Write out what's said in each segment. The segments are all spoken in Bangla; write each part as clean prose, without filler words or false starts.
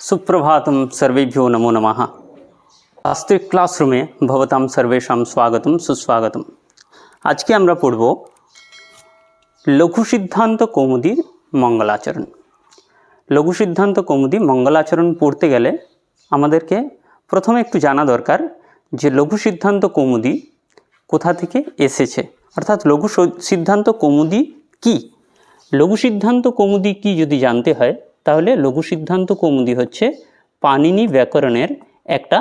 सुप्रभातं सर्वेभ्यो नमो नमः। शास्त्रिक क्लासरूमे भवतां सर्वेषां स्वागतं सुस्वागतम। आज के আমরা পড়ব লঘু সিদ্ধান্ত কৌমুদীর মঙ্গলাচরণ। লঘু সিদ্ধান্ত কৌমুদী মঙ্গলাচরণ পড়তে গেলে আমাদেরকে প্রথমে একটু জানা দরকার যে লঘু সিদ্ধান্ত কৌমুদী কোথা থেকে এসেছে, অর্থাৎ লঘু সিদ্ধান্ত কৌমুদী কি। লঘু সিদ্ধান্ত কৌমুদী কি যদি জানতে হয় তাহলে লঘু সিদ্ধান্ত কৌমুদী হচ্ছে পাণিনি ব্যাকরণের একটা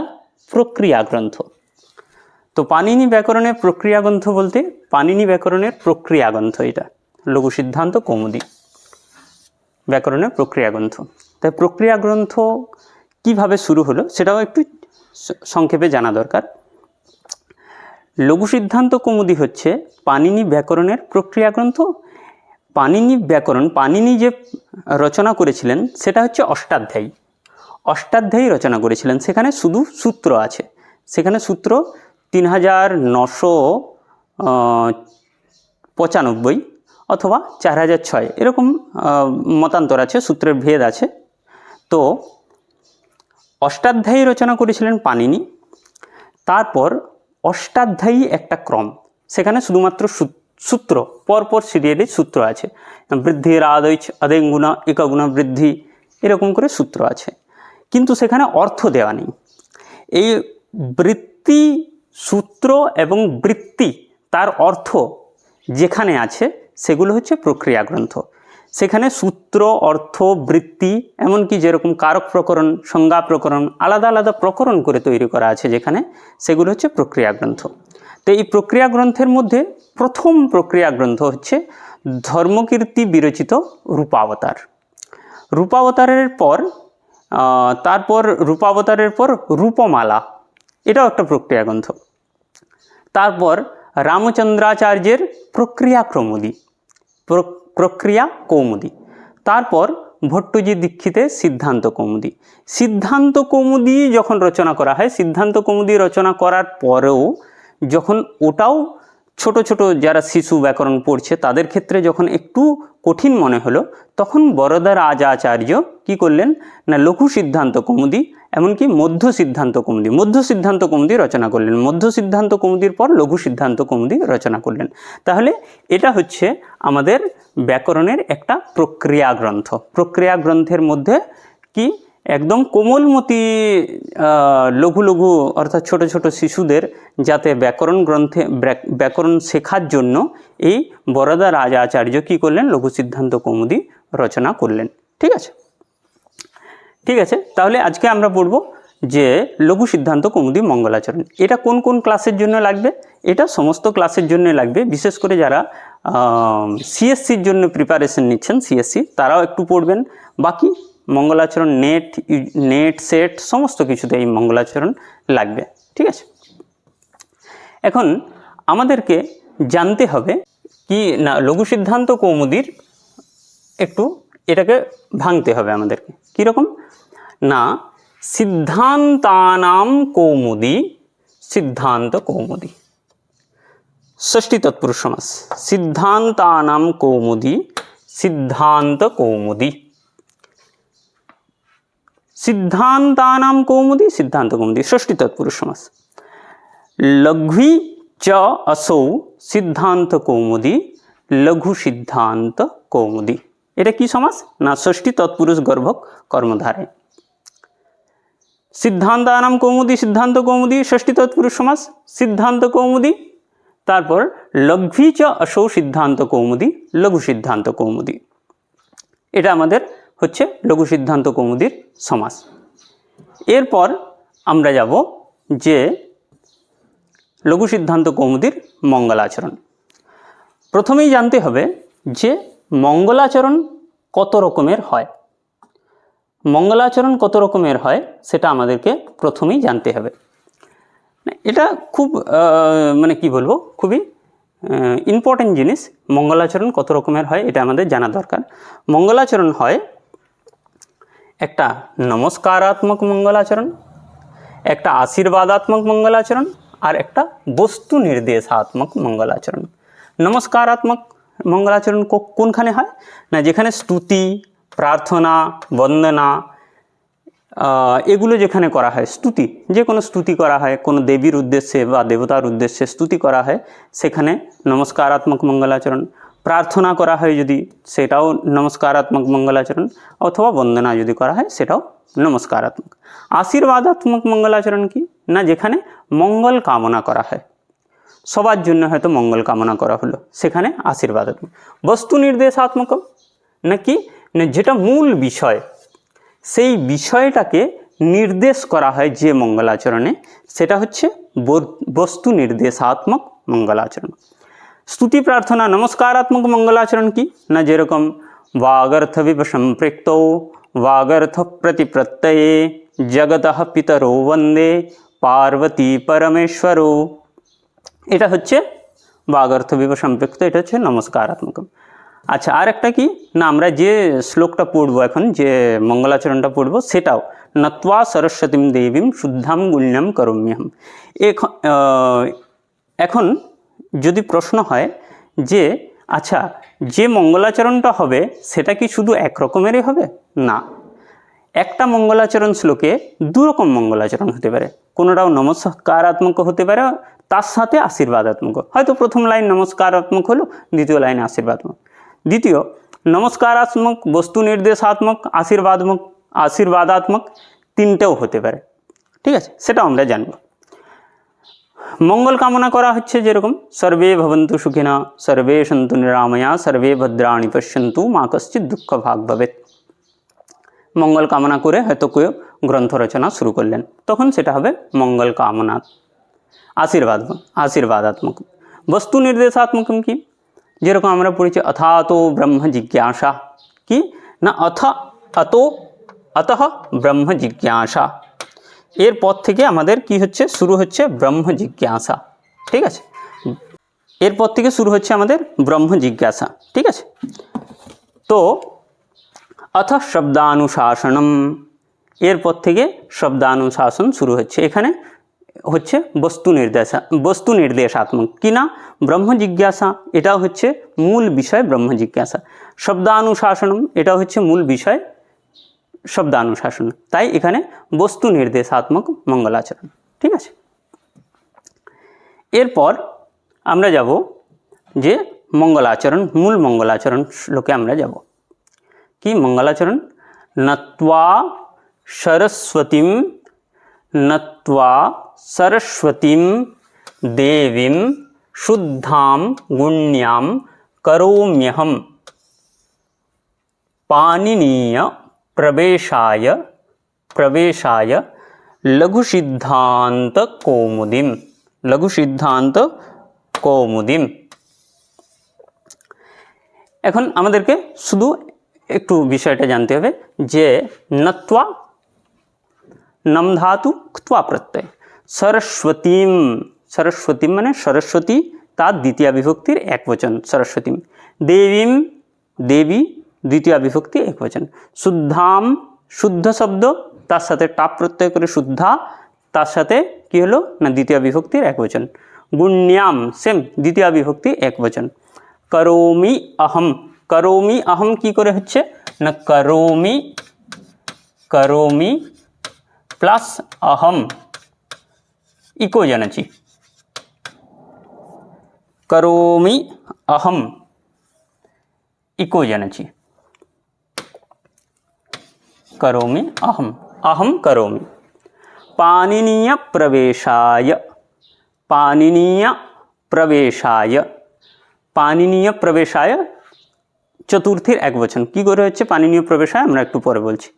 প্রক্রিয়া গ্রন্থ। তো পাণিনি ব্যাকরণের প্রক্রিয়া গ্রন্থ বলতে পাণিনি ব্যাকরণের প্রক্রিয়া গ্রন্থ, এটা লঘু সিদ্ধান্ত কৌমুদী ব্যাকরণের প্রক্রিয়া গ্রন্থ। তাই প্রক্রিয়া গ্রন্থ কিভাবে শুরু হলো সেটাও একটু সংক্ষেপে জানা দরকার। লঘু সিদ্ধান্ত কৌমুদী হচ্ছে পাণিনি ব্যাকরণের প্রক্রিয়া গ্রন্থ। পাণিনি যে রচনা করেছিলেন সেটা হচ্ছে অষ্টাধ্যায়ী রচনা করেছিলেন। সেখানে শুধু সূত্র আছে, সেখানে সূত্র 3995 অথবা 4006 এরকম মতান্তর আছে, সূত্রের ভেদ আছে। তো অষ্টাধ্যায়ী রচনা করেছিলেন পাণিনি। তারপর অষ্টাধ্যায়ী একটা ক্রম, সেখানে শুধুমাত্র সূত্র পরপর সিরিয়ালে সূত্র আছে, বৃদ্ধির আদৈচ আদেঙ্গুণা একগুণা বৃদ্ধি এরকম করে সূত্র আছে, কিন্তু সেখানে অর্থ দেওয়া নেই। এই বৃত্তি সূত্র এবং বৃত্তি তার অর্থ যেখানে আছে সেগুলো হচ্ছে প্রক্রিয়া গ্রন্থ। সেখানে সূত্র, অর্থ, বৃত্তি, এমনকি যেরকম কারক প্রকরণ, সংজ্ঞা প্রকরণ, আলাদা আলাদা প্রকরণ করে তৈরি করা আছে যেখানে, সেগুলো হচ্ছে প্রক্রিয়া গ্রন্থ। তো এই প্রক্রিয়া গ্রন্থের মধ্যে প্রথম প্রক্রিয়া গ্রন্থ হচ্ছে ধর্মকীর্তি বিরচিত রূপাবতার। রূপাবতারের পর রূপমালা, এটাও একটা প্রক্রিয়া গ্রন্থ। তারপর রামচন্দ্রাচার্যের প্রক্রিয়া কৌমুদী। তারপর ভট্টজি দীক্ষিতের সিদ্ধান্ত কৌমুদী যখন রচনা করা হয়, সিদ্ধান্ত কৌমুদী রচনা করার পরেও যখন ওটাও ছোট ছোট যারা শিশু ব্যাকরণ পড়ছে তাদের ক্ষেত্রে যখন একটু কঠিন মনে হলো, তখন বরদা রাজাচার্য কি করলেন না লঘু সিদ্ধান্ত কৌমুদী, এমনকি মধ্য সিদ্ধান্ত কৌমুদী রচনা করলেন। মধ্য সিদ্ধান্ত কৌমুদীর পর লঘু সিদ্ধান্ত কৌমুদী রচনা করলেন। তাহলে এটা হচ্ছে আমাদের ব্যাকরণের একটা প্রক্রিয়া গ্রন্থ। প্রক্রিয়া গ্রন্থের মধ্যে কি একদম কোমলমতি লঘু লঘু অর্থাৎ ছোট ছোট শিশুদের যাতে ব্যাকরণ শেখার জন্য এই বরদা রাজাচার্য কী করলেন, লঘু সিদ্ধান্ত কৌমুদী রচনা করলেন। ঠিক আছে, তাহলে আজকে আমরা পড়ব যে লঘু সিদ্ধান্ত কৌমুদী মঙ্গলাচরণ। এটা কোন কোন ক্লাসের জন্য লাগবে? এটা সমস্ত ক্লাসের জন্য লাগবে, বিশেষ করে যারা সিএসসির জন্য প্রিপারেশন নিচ্ছেন, সিএসসি তারাও একটু পড়বেন। বাকি মঙ্গলাচরণ নেট সেট সমস্ত কিছুতে এই মঙ্গলাচরণ লাগবে। ঠিক আছে, এখন আমাদেরকে জানতে হবে কি না লঘু সিদ্ধান্ত কৌমুদীর একটু এটাকে ভাঙতে হবে আমাদেরকে। কীরকম না, সিদ্ধান্তানাম কৌমুদী ষষ্ঠী তৎপুরুষ সমাস। সিদ্ধান্তানাম কৌমুদী সিদ্ধান্ত কৌমুদী ষষ্ঠী তৎপুরুষ সমাস। লঘ্বী চ আসৌ সিদ্ধান্ত কৌমুদী লঘু সিদ্ধান্ত কৌমুদী। এটা কি সমাস না ষষ্ঠী তৎপুরুষ গর্ভক কর্মধারায়। সিদ্ধান্তানাম কৌমুদী সিদ্ধান্ত কৌমুদী ষষ্ঠী তৎপুরুষ সমাস, সিদ্ধান্ত কৌমুদী। তারপর লঘ্বী চ আসৌ সিদ্ধান্ত কৌমুদী লঘু সিদ্ধান্ত কৌমুদী। এটা আমাদের হচ্ছে লঘু সিদ্ধান্ত কৌমুদীর সমাস। এরপর আমরা যাব যে লঘু সিদ্ধান্ত কৌমুদীর মঙ্গলাচরণ। প্রথমেই জানতে হবে যে মঙ্গলাচরণ কত রকমের হয়। সেটা আমাদেরকে প্রথমেই জানতে হবে। এটা খুব খুবই ইম্পর্টেন্ট জিনিস। মঙ্গলাচরণ কত রকমের হয় এটা আমাদের জানা দরকার। মঙ্গলাচরণ হয় একটা নমস্কারাত্মক মঙ্গলাচরণ, একটা আশীর্বাদাত্মক মঙ্গলাচরণ, আর একটা বস্তু নির্দেশাত্মক মঙ্গলাচরণ। নমস্কারাত্মক মঙ্গলাচরণ কোনখানে হয় না যেখানে স্তুতি, প্রার্থনা, বন্দনা এগুলো যেখানে করা হয়, স্তুতি, যে কোনো স্তুতি করা হয়, কোনো দেবীর উদ্দেশ্যে বা দেবতার উদ্দেশ্যে স্তুতি করা হয়, সেখানে নমস্কারাত্মক মঙ্গলাচরণ। প্রার্থনা করা হয় যদি, সেটাও নমস্কারাত্মক মঙ্গলাচরণ, অথবা বন্দনা যদি করা হয় সেটাও নমস্কারাত্মক। আশীর্বাদাত্মক মঙ্গলাচরণ কি না, যেখানে মঙ্গল কামনা করা হয়, সবার জন্য হয়তো মঙ্গল কামনা করা হলো, সেখানে আশীর্বাদাত্মক। বস্তু নির্দেশাত্মক নাকি না, যেটা মূল বিষয়, সেই বিষয়টাকে নির্দেশ করা হয় যে মঙ্গলাচরণে, সেটা হচ্ছে বস্তু নির্দেশাত্মক মঙ্গলাচরণ। স্তুতি প্রার্থনা নমস্কারাত্মক মঙ্গলাচরণ কি না, যেরকম वागर्थ विपसंपृक्तौ वागर्थ प्रतिप्रत्यये जगतः पितरो वंदे पार्वती परमेश्वरो, এটা হচ্ছে वागर्थ विपसंपृक्त, এটা হচ্ছে নমস্কারাত্মক। আচ্ছা, আর একটা কি না, আমরা যে শ্লোকটা পড়বো এখন, যে মঙ্গলাচরণটা পড়বো, সেটাও নত্বা সরস্বতীম দেবীম শুদ্ধাম গুণ্যম করম্যহম। এখন যদি প্রশ্ন হয় যে আচ্ছা, যে মঙ্গলাচরণটা হবে সেটা কি শুধু এক রকমেরই হবে? না, একটা মঙ্গলাচরণ শ্লোকে দুরকম মঙ্গলাচরণ হতে পারে। কোনোটাও নমস্কারাত্মক হতে পারে, তার সাথে আশীর্বাদাত্মক। হয়তো প্রথম লাইন নমস্কারাত্মক হলো, দ্বিতীয় লাইন আশীর্বাদাত্মক। দ্বিতীয় নমস্কারাত্মক, বস্তু নির্দেশাত্মক, আশীর্বাদাত্মক, তিনটেও হতে পারে। ঠিক আছে, সেটাও আমরা জানব। মঙ্গল কামনা করা হচ্ছে যেরকম সর্বে ভবন্তু সুখিনা সর্বে সন্তু নিরাময়া সর্বে ভদ্রাণি পশ্যন্তু মা কশ্চিৎ দুঃখ ভাগ ভবেৎ। মঙ্গল কামনা করে হয়তো কেউ গ্রন্থ রচনা শুরু করলেন, তখন সেটা হবে মঙ্গল কামনা আশীর্বাদাত্মক। বস্তু নির্দেশাত্মক কি, যেরকম আমরা পড়েছি অথাতো ব্রহ্ম জিজ্ঞাসা, কি না অতঃ ব্রহ্ম জিজ্ঞাসা, এরপর থেকে আমাদের কি হচ্ছে, শুরু হচ্ছে ব্রহ্ম জিজ্ঞাসা। ঠিক আছে, এরপর থেকে শুরু হচ্ছে আমাদের ব্রহ্ম জিজ্ঞাসা। ঠিক আছে, তো অথ শব্দানুশাসনম, এরপর থেকে শব্দানুশাসন শুরু হচ্ছে। এখানে হচ্ছে বস্তু নির্দেশাত্মক কি না, ব্রহ্ম জিজ্ঞাসা, এটাও হচ্ছে মূল বিষয় ব্রহ্ম জিজ্ঞাসা। শব্দানুশাসনম, এটা হচ্ছে মূল বিষয় শব্দানুশাসন, তাই এখানে বস্তু নির্দেশাত্মক মঙ্গলাচরণ। ঠিক আছে, এরপর আমরা যাব যে মঙ্গলাচরণ, মূল মঙ্গলাচরণ শ্লোকে আমরা যাব। কি মঙ্গলাচরণ, নত্বা সরস্বতীম দেবীম শুদ্ধাম গুণ্যাম কरोम्यहम पाणिनीय प्रवेशाय लघु सिद्धांत कौमुदीम। এখন আমাদেরকে শুধু একটু বিষয়টা জানতে হবে যে নত্বা নম ধাতু ক্ত্বা প্রত্যয়, সরস্বতীম মানে সরস্বতী, তার দ্বিতীয় বিভক্তির একবচন সরস্বতীম, দেবীম দেবী দ্বিতীয় বিভক্তি একবচন, শুদ্ধাম শুদ্ধ শব্দ, তার সাথে টাপ প্রত্যয় করে শুদ্ধা, তার সাথে কি হলো না দ্বিতীয় বিভক্তির একবচন, গুণ্যাম সেম দ্বিতীয় বিভক্তি একবচন, করোমি অহম কি করে হচ্ছে না করোমি প্লাস অহম ইকো জানাচ্ছি, করোমি অহম ইকো জানাচ্ছি, करोमि अहम करोमि। पाणिनीय प्रवेशाय चतुर्थीर एक वचन की करे হচ্ছে पाणिनीय प्रवेशाय, আমরা একটু পরে বলছি।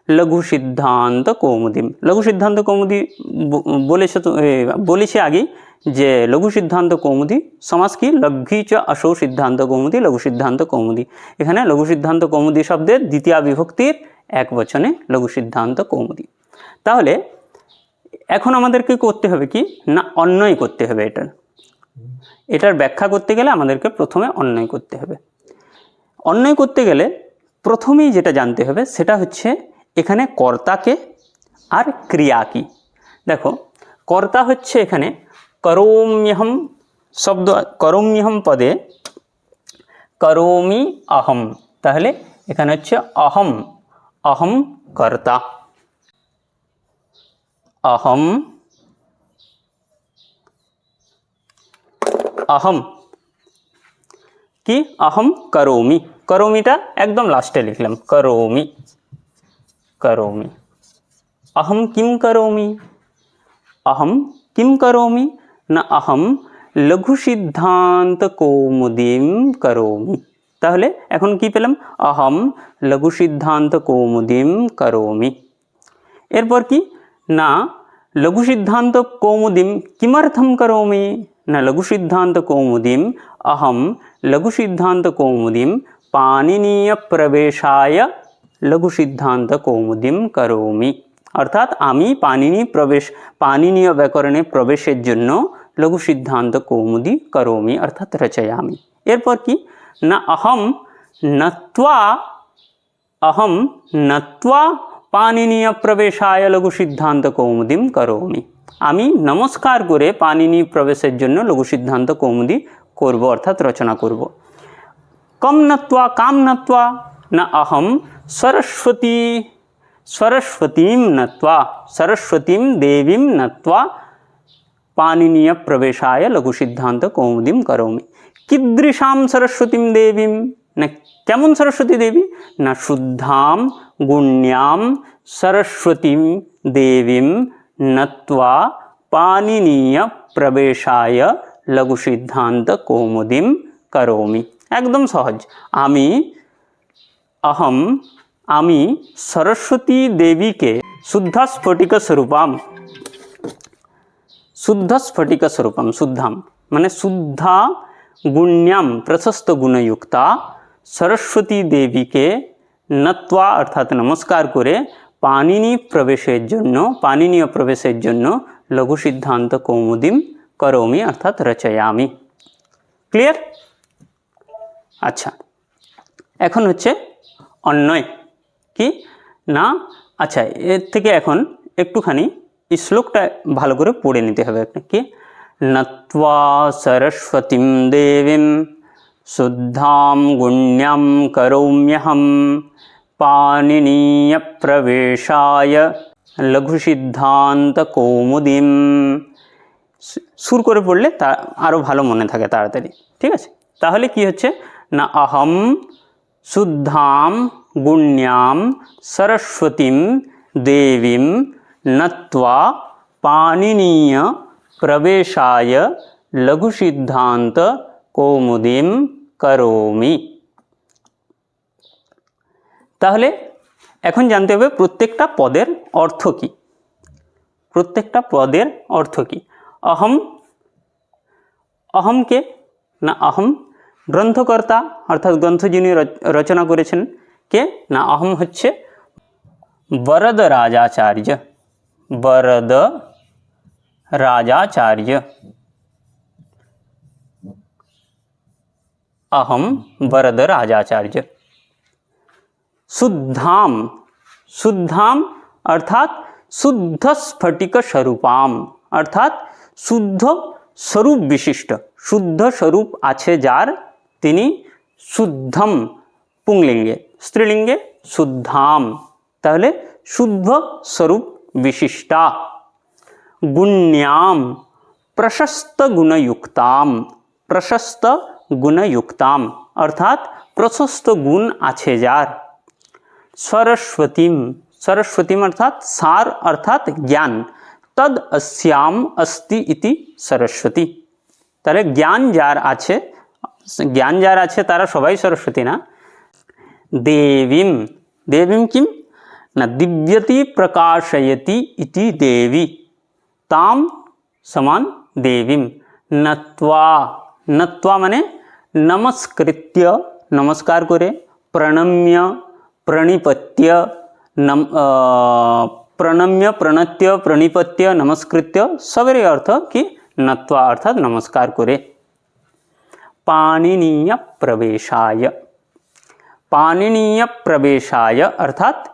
लघु सिद्धांत कौमुदी, लघु सिद्धांत कौमुदी বলেছে আগে যে লঘু সিদ্ধান্ত কৌমুদি সমাস কি লঘ্বী চ অসৌ সিদ্ধান্ত কৌমুদি লঘু সিদ্ধান্ত কৌমুদি। এখানে লঘু সিদ্ধান্ত কৌমুদি শব্দের দ্বিতীয় বিভক্তির এক বচনে লঘু সিদ্ধান্ত কৌমুদি। তাহলে এখন আমাদেরকে করতে হবে কি না অন্বয় করতে হবে। এটার ব্যাখ্যা করতে গেলে আমাদেরকে প্রথমে অন্বয় করতে হবে। অন্বয় করতে গেলে প্রথমেই যেটা জানতে হবে সেটা হচ্ছে এখানে কর্তাকে আর ক্রিয়া কি। দেখো কর্তা হচ্ছে এখানে করোম্যহম শব্দ, করোম্যহম পদে করোমি অহম, তাহলে এখানে হচ্ছে অহম কর্তা। अहम अहम कि अहम करोमि, करोमिटा एकदम लास्टे लिखलाम, करोमि करोमि। अहम किम करोमि, अहम किम करोमि ना अहम लघु सिद्धांत कौमुदीम करोमि। ताहले एखन कि पेलाम, अहम लघु सिद्धांत कौमुदीम करोमि। एरपर कि ना लघु सिद्धांत कौमुदीम किमर्थम करोमि ना लघु सिद्धांत कौमुदीम अहम लघु सिद्धांत कौमुदीम पाणिनीय प्रवेशाय लघु सिद्धांत कौमुदीम करोमि। अर्थात आमी पाणिनीय व्याकरणे प्रवेशेर जन्य लघु सिद्धांत कौमुदी करोमि अर्थात रचयामि। एरपर कि ना अहम नत्वा पाणिनीय प्रवेशाय लघु सिद्धांत कौमुदीम करोमि। आमी नमस्कार करे पाणिनी प्रवेशेर जन्य लघु सिद्धांत कौमुदी करब अर्थात रचना करब। कम नत्वा काम नत्वा ना अहम सरस्वतीं नत्वा सरस्वतीं देवीं नत्वा पाणिनीय प्रवेशाय लघु सिद्धांत कौमुदीम करोमि। कीदृशां सरस्वतीं देवीं ना केमन सरस्वती देवी ना शुद्धां गुण्यां सरस्वतीं देवीं नत्वा पाणिनीय प्रवेशाय लघु सिद्धांत कौमुदीम करोमि। एकदम सहज। आमी सरस्वती देवी के शुद्ध स्फटिक स्वरूपम शुद्धाम माने शुद्धा गुण्यां प्रशस्त गुणयुक्ता सरस्वती देवी के नत्वा अर्थात नमस्कार करे पाणिनीय प्रवेशेर जन्य लघु सिद्धांत कौमुदीम करोमि अर्थात रचयामि। क्लियर? अच्छा, एखन होच्छे अन्वय कि ना। अच्छा, एर थेके एखन एकटुखानी श्लोकटा भालो करे पढ़े निते हबे कि नत्वा सरस्वतीं देवीं शुद्धां गुण्यां करोम्यहं पाणिनीय प्रवेशाय लघु सिद्धांत कौमुदीम। सुर करे पढ़ले आरो भालो मने थाके ताड़ाताड़ी। ठीक आछे? ताहले कि होच्छे ना अहम शुद्धां गुण्यां सरस्वतीं देवीं नत्वा पाणिनीय प्रवेशाय लघु सिद्धांत कौमुदीम करोमि। ताहले एखन जानते होबे प्रत्येकटा पदेर अर्थ कि। प्रत्येकटा पदेर अर्थ कि। अहम के ना अहम ग्रंथकर्ता अर्थात ग्रंथ जिनि रचना करेছেন के ना अहम হচ্ছে वरद राजाचार्य। वरद राजाचार्य अहम वरद राजाचार्य। शुद्धाम शुद्धाम अर्थात शुद्ध स्फटिक स्वरूपाम अर्थात शुद्ध स्वरूप विशिष्ट शुद्ध स्वरूप आछे जार तिनी शुद्धम पुंगलिंगे स्त्रीलिंगे शुद्धाम ताहले शुद्ध स्वरूप विशिष्टा। गुण्याम प्रशस्त गुणयुक्ताम प्रशस्त गुणयुक्ताम अर्थात प्रशस्त गुण आछे जार। सरस्वतीम सरस्वतीम अर्थात सार अर्थात ज्ञान तद अस्याम अस्ति इति सरस्वती। ताहले ज्ञान जार आछे तारा सबाई सरस्वती ना। देवीम देवीम किम ना दिव्यति प्रकाशयति इति देवी ताम समान देवीम। नत्वा नत्वा माने नमस्कृत्य नमस्कार करे प्रणम्य प्रणिपत्य प्रणम्य प्रणत्य प्रणिपत्य नमस्कृत्य सबेरे अर्थ कि नत्वा अर्थात नमस्कार करे। पाणिनीय प्रवेशाय पाणिनीय प्रवेशाय अर्थात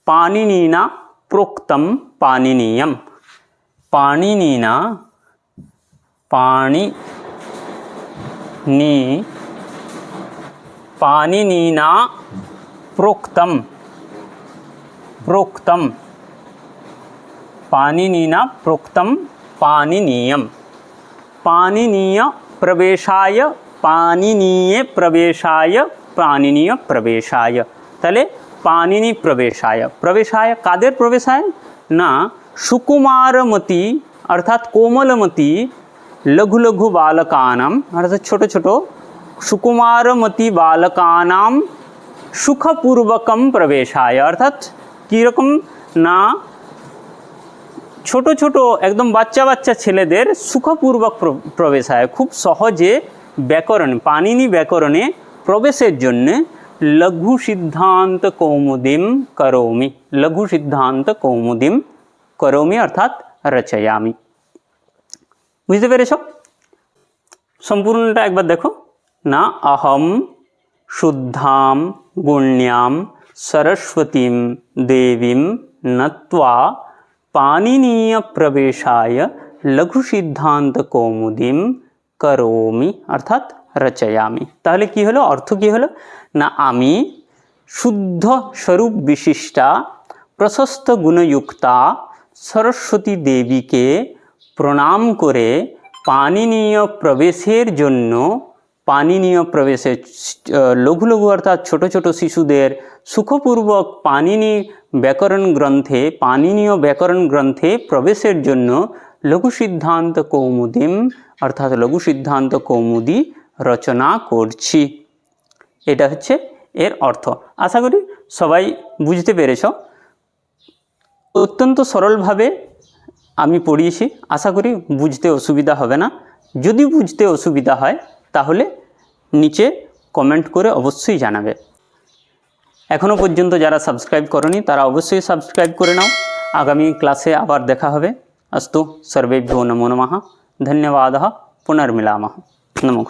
पाणिनीना प्रोक्तम पाणिनीयम पाणिनीना पाणिनीना प्रोक्तम प्रोक्तम पाणिनिना प्रोक्तं पाणिनीयं पाणिनीय प्रवेशाय पाणिनीये प्रवेशाय पाणिनीय प्रवेशाय তাহলে পাণিনি প্রবেশায় প্রবেশায় কাদের প্রবেশায় না সুকুমারমতি অর্থাৎ কোমলমতি লঘু লঘু বালকানাম অর্থাৎ ছোট ছোট সুকুমারমতি বালকানাম সুখপূর্বকম প্রবেশায় অর্থাৎ কীরকম না ছোট ছোট একদম বাচ্চা বাচ্চা ছেলেদের সুখপূর্বক প্রবেশায় খুব সহজে ব্যাকরণ পাণিনি ব্যাকরণে প্রবেশের জন্যে লঘু সিদ্ধান্ত কৌমুদীম করোমি লঘু সিদ্ধান্ত কৌমুদীম করোমি অর্থাৎ রচয়ামি বুঝতে পেরেছ সম্পূর্ণটা একবার দেখো না অহম শুদ্ধাম গুণ্যাম সরস্বতীম দেবীম নত্বা পাণিনীয় প্রবেশায় লঘু সিদ্ধান্ত কৌমুদীম করোমি অর্থাৎ রচয়ামি তাহলে কি হলো অর্থ কি হলো না আমি শুদ্ধ স্বরূপ বিশিষ্টা প্রশস্ত গুণযুক্তা সরস্বতী দেবীকে প্রণাম করে পাণিনীয় প্রবেশের জন্য পাণিনীয় প্রবেশে লঘু লঘু অর্থাৎ ছোট ছোট শিশুদের সুখপূর্বক পাণিনি ব্যাকরণ গ্রন্থে পাণিনীয় ব্যাকরণ গ্রন্থে প্রবেশের জন্য লঘু সিদ্ধান্ত কৌমুদীম অর্থাৎ লঘু সিদ্ধান্ত কৌমুদী রচনা করছি এটা হচ্ছে এর অর্থ আশা করি সবাই বুঝতে পেরেছ অত্যন্ত সরলভাবে আমি পড়িয়েছি আশা করি বুঝতে অসুবিধা হবে না যদি বুঝতে অসুবিধা হয় তাহলে নিচে কমেন্ট করে অবশ্যই জানাবে এখনও পর্যন্ত যারা সাবস্ক্রাইব করনি তারা অবশ্যই সাবস্ক্রাইব করে নাও আগামী ক্লাসে আবার দেখা হবে अस्तु सर्वेभ्यो नमो नमः धन्यवादः पुनर्मिलामः नमो